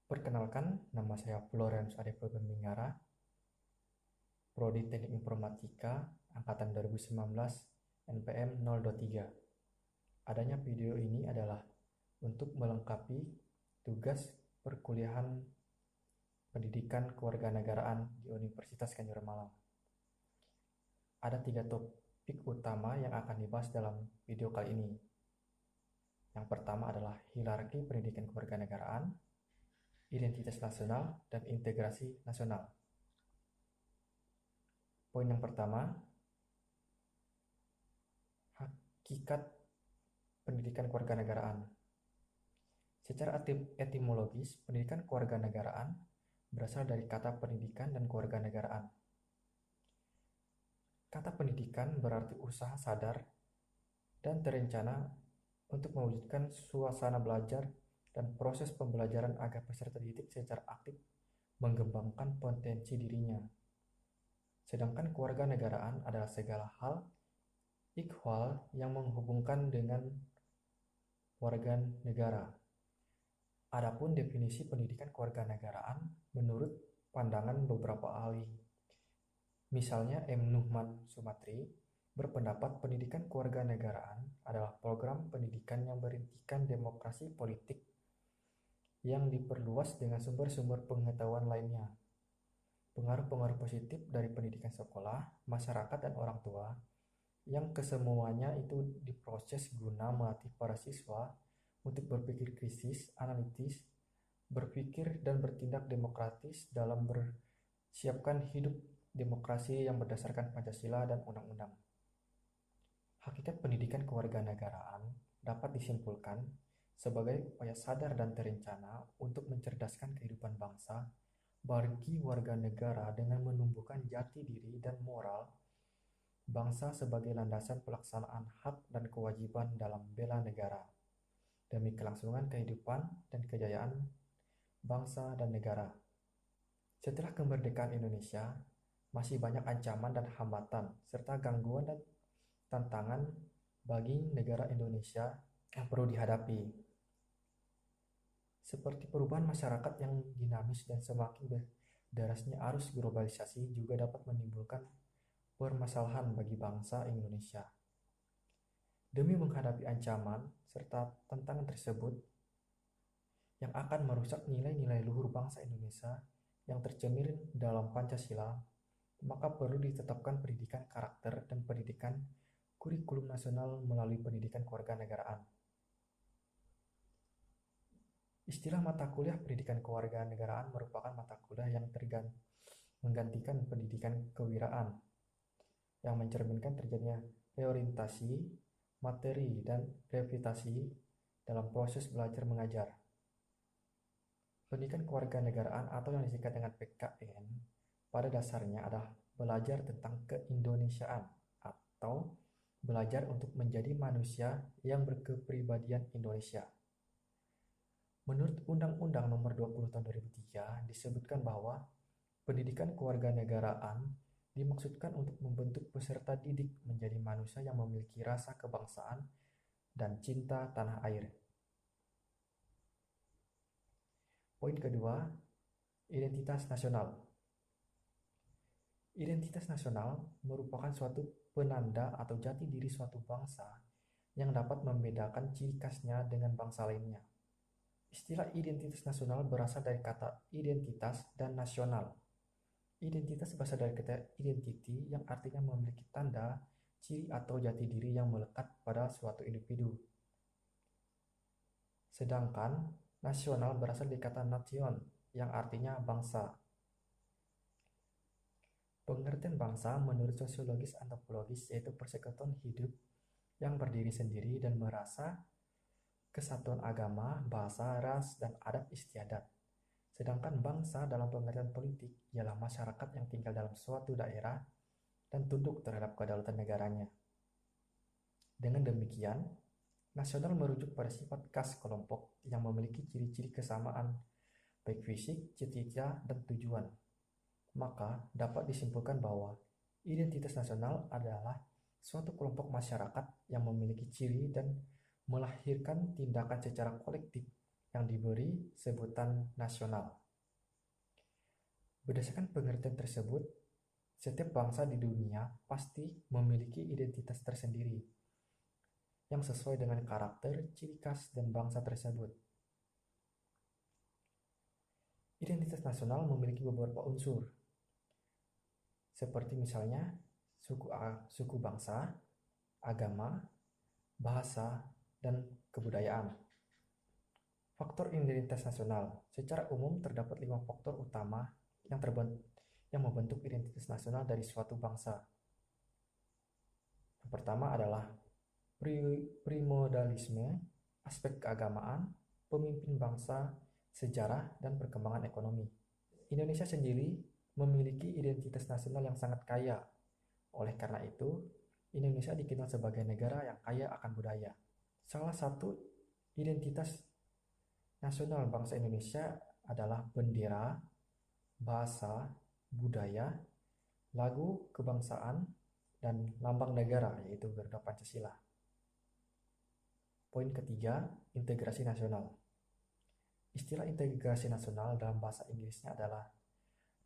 Perkenalkan, nama saya Florence Adepogan Mingara, Prodi Teknik Informatika, Angkatan 2019, NPM 023. Adanya video ini adalah untuk melengkapi tugas perkuliahan pendidikan kewarganegaraan di Universitas Kanjuruhan Malang. Ada 3 topik utama yang akan dibahas dalam video kali ini. Yang pertama adalah hierarki pendidikan kewarganegaraan, identitas nasional, dan integrasi nasional. Poin yang pertama, hakikat pendidikan kewarganegaraan. Secara etimologis, pendidikan kewarganegaraan berasal dari kata pendidikan dan kewarganegaraan. Kata pendidikan berarti usaha sadar dan terencana untuk mewujudkan suasana belajar dan proses pembelajaran agar peserta didik secara aktif mengembangkan potensi dirinya. Sedangkan kewarganegaraan adalah segala hal ikhwal yang menghubungkan dengan warga negara. Adapun definisi pendidikan kewarganegaraan menurut pandangan beberapa ahli. Misalnya M. Nuhman Sumatri berpendapat pendidikan kewarganegaraan adalah program pendidikan yang berintikan demokrasi politik yang diperluas dengan sumber-sumber pengetahuan lainnya. Pengaruh-pengaruh positif dari pendidikan sekolah, masyarakat, dan orang tua yang kesemuanya itu diproses guna melatih para siswa untuk berpikir kritis, analitis, berpikir dan bertindak demokratis dalam bersiapkan hidup demokrasi yang berdasarkan Pancasila dan undang-undang. Hakikat pendidikan kewarganegaraan dapat disimpulkan sebagai upaya sadar dan terencana untuk mencerdaskan kehidupan bangsa bagi warga negara dengan menumbuhkan jati diri dan moral bangsa sebagai landasan pelaksanaan hak dan kewajiban dalam bela negara demi kelangsungan kehidupan dan kejayaan bangsa dan negara. Setelah kemerdekaan Indonesia, masih banyak ancaman dan hambatan serta gangguan dan tantangan bagi negara Indonesia yang perlu dihadapi. Seperti perubahan masyarakat yang dinamis dan semakin derasnya arus globalisasi juga dapat menimbulkan permasalahan bagi bangsa Indonesia. Demi menghadapi ancaman serta tantangan tersebut yang akan merusak nilai-nilai luhur bangsa Indonesia yang tercermin dalam Pancasila, maka perlu ditetapkan pendidikan karakter dan pendidikan kurikulum nasional melalui pendidikan kewarganegaraan. Istilah mata kuliah pendidikan kewarganegaraan merupakan mata kuliah yang menggantikan pendidikan kewiraan yang mencerminkan terjadinya reorientasi, materi, dan revitasi dalam proses belajar mengajar. Pendidikan kewarganegaraan atau yang disingkat dengan PKN pada dasarnya adalah belajar tentang keindonesiaan atau belajar untuk menjadi manusia yang berkepribadian Indonesia. Menurut Undang-Undang Nomor 20 Tahun 2003 disebutkan bahwa pendidikan kewarganegaraan dimaksudkan untuk membentuk peserta didik menjadi manusia yang memiliki rasa kebangsaan dan cinta tanah air. Poin kedua, identitas nasional. Identitas nasional merupakan suatu penanda atau jati diri suatu bangsa yang dapat membedakan ciri khasnya dengan bangsa lainnya. Istilah identitas nasional berasal dari kata identitas dan nasional. Identitas berasal dari kata identity yang artinya memiliki tanda, ciri atau jati diri yang melekat pada suatu individu. Sedangkan nasional berasal dari kata nation yang artinya bangsa. Pengertian bangsa menurut sosiologis antropologis yaitu persekutuan hidup yang berdiri sendiri dan merasa kesatuan agama, bahasa, ras, dan adat istiadat. Sedangkan bangsa dalam pengertian politik ialah masyarakat yang tinggal dalam suatu daerah dan tunduk terhadap kedaulatan negaranya. Dengan demikian, nasional merujuk pada sifat khas kelompok yang memiliki ciri-ciri kesamaan baik fisik, cita-cita, dan tujuan. Maka dapat disimpulkan bahwa identitas nasional adalah suatu kelompok masyarakat yang memiliki ciri dan melahirkan tindakan secara kolektif yang diberi sebutan nasional. Berdasarkan pengertian tersebut, setiap bangsa di dunia pasti memiliki identitas tersendiri yang sesuai dengan karakter, ciri khas, dan bangsa tersebut. Identitas nasional memiliki beberapa unsur, seperti misalnya suku bangsa, agama, bahasa, dan kebudayaan. Faktor identitas nasional. Secara umum terdapat 5 faktor utama yang membentuk identitas nasional dari suatu bangsa. Yang pertama adalah primodalisme, aspek keagamaan, pemimpin bangsa, sejarah, dan perkembangan ekonomi. Indonesia sendiri memiliki identitas nasional yang sangat kaya. Oleh karena itu, Indonesia dikenal sebagai negara yang kaya akan budaya. Salah satu identitas nasional bangsa Indonesia adalah bendera, bahasa, budaya, lagu kebangsaan, dan lambang negara, yaitu Garuda Pancasila. Poin ketiga, integrasi nasional. Istilah integrasi nasional dalam bahasa Inggrisnya adalah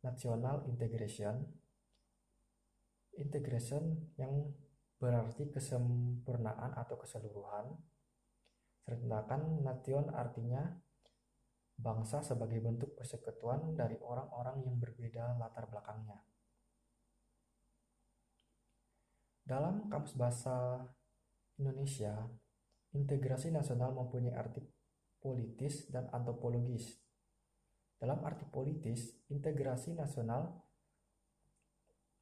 national integration. Integration yang berarti kesempurnaan atau keseluruhan. Sedangkan nation artinya bangsa sebagai bentuk persekutuan dari orang-orang yang berbeda latar belakangnya. Dalam Kamus Bahasa Indonesia, integrasi nasional mempunyai arti politis dan antropologis. Dalam arti politis, integrasi nasional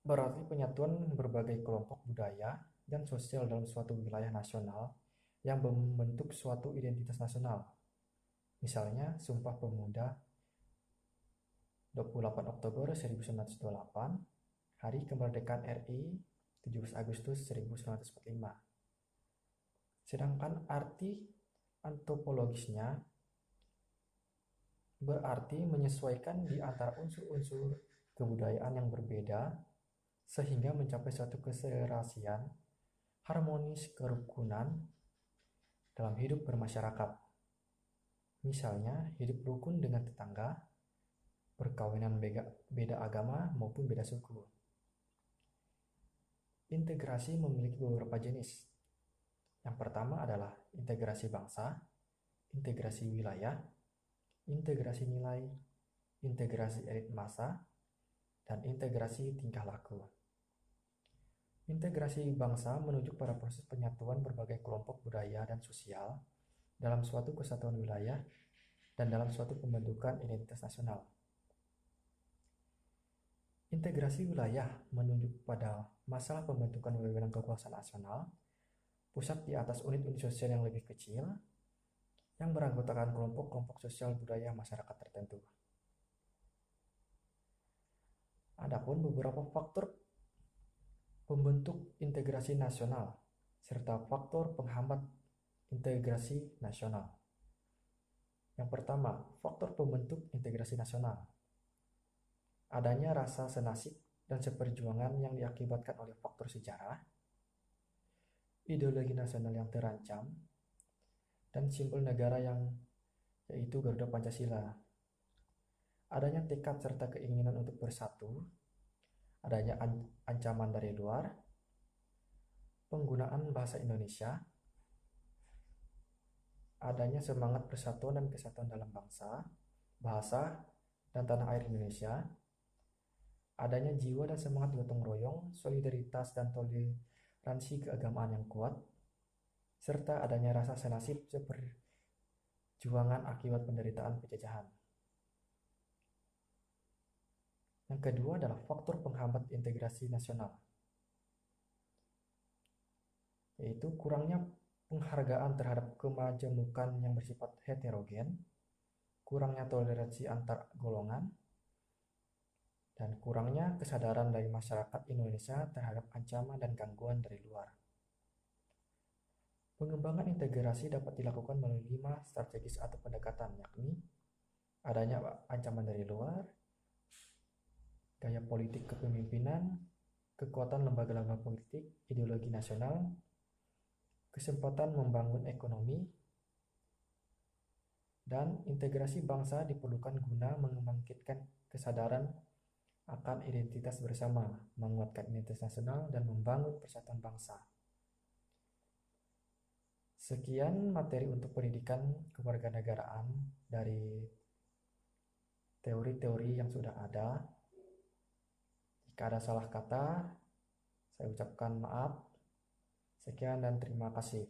berarti penyatuan berbagai kelompok budaya dan sosial dalam suatu wilayah nasional yang membentuk suatu identitas nasional. Misalnya, Sumpah Pemuda 28 Oktober 1928, Hari Kemerdekaan RI 17 Agustus 1945. Sedangkan arti antropologisnya berarti menyesuaikan di antara unsur-unsur kebudayaan yang berbeda sehingga mencapai suatu keserasian, harmonis kerukunan dalam hidup bermasyarakat. Misalnya, hidup rukun dengan tetangga, perkawinan beda agama maupun beda suku. Integrasi memiliki beberapa jenis. Yang pertama adalah integrasi bangsa, integrasi wilayah, integrasi nilai, integrasi elit massa, dan integrasi tingkah laku. Integrasi bangsa menunjuk pada proses penyatuan berbagai kelompok budaya dan sosial dalam suatu kesatuan wilayah dan dalam suatu pembentukan identitas nasional. Integrasi wilayah menunjuk pada masalah pembentukan wewenang kekuasaan nasional, pusat di atas unit-unit sosial yang lebih kecil, yang beranggotakan kelompok-kelompok sosial budaya masyarakat tertentu. Adapun beberapa faktor pembentuk integrasi nasional serta faktor penghambat integrasi nasional. Yang pertama, faktor pembentuk integrasi nasional. Adanya rasa senasib dan seperjuangan yang diakibatkan oleh faktor sejarah, ideologi nasional yang terancam, dan simbol negara yaitu Garuda Pancasila. Adanya tekad serta keinginan untuk bersatu, adanya ancaman dari luar, penggunaan bahasa Indonesia, adanya semangat persatuan dan kesatuan dalam bangsa, bahasa, dan tanah air Indonesia, adanya jiwa dan semangat gotong royong, solidaritas dan toleransi keagamaan yang kuat, serta adanya rasa senasib seperjuangan akibat penderitaan penjajahan. Yang kedua adalah faktor penghambat integrasi nasional, yaitu kurangnya penghargaan terhadap kemajemukan yang bersifat heterogen, kurangnya toleransi antar golongan, dan kurangnya kesadaran dari masyarakat Indonesia terhadap ancaman dan gangguan dari luar. Pengembangan integrasi dapat dilakukan melalui 5 strategis atau pendekatan, yakni adanya ancaman dari luar, gaya politik kepemimpinan, kekuatan lembaga-lembaga politik, ideologi nasional, kesempatan membangun ekonomi, Dan integrasi bangsa diperlukan guna membangkitkan kesadaran akan identitas bersama, menguatkan identitas nasional, dan membangun persatuan bangsa. Sekian materi untuk pendidikan kewarganegaraan dari teori-teori yang sudah ada. Jika ada salah kata, saya ucapkan maaf. Sekian dan terima kasih.